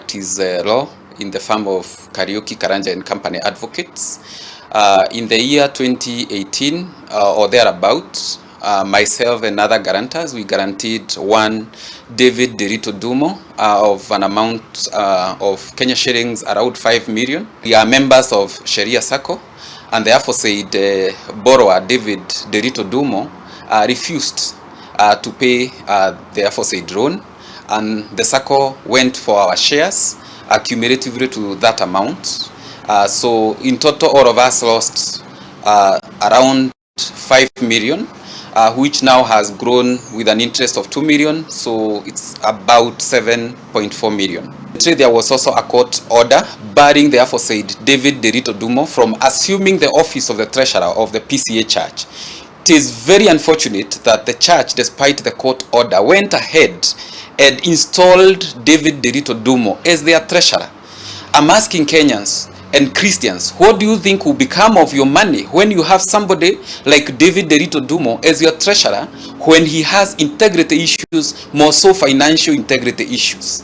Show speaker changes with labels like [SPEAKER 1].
[SPEAKER 1] practice law in the firm of Kariuki, Karanja and Company Advocates. In the year 2018 or thereabout, myself and other guarantors, we guaranteed one David Derito Dumo of an amount of Kenya shillings around 5 million. We are members of Sheria Sacco, and the aforesaid borrower David Derito Dumo refused to pay the aforesaid loan, and the Sacco went for our shares cumulatively to that amount. So in total, all of us lost around 5 million, which now has grown with an interest of 2 million, so it's about 7.4 million. There was also a court order barring the aforesaid David Derito Dumo from assuming the office of the treasurer of the PCEA church. It is very unfortunate that the church, despite the court order, went ahead and installed David Derito Dumo as their treasurer. I'm asking Kenyans and Christians, what do you think will become of your money when you have somebody like David Derito Dumo as your treasurer, when he has integrity issues, more so financial integrity issues?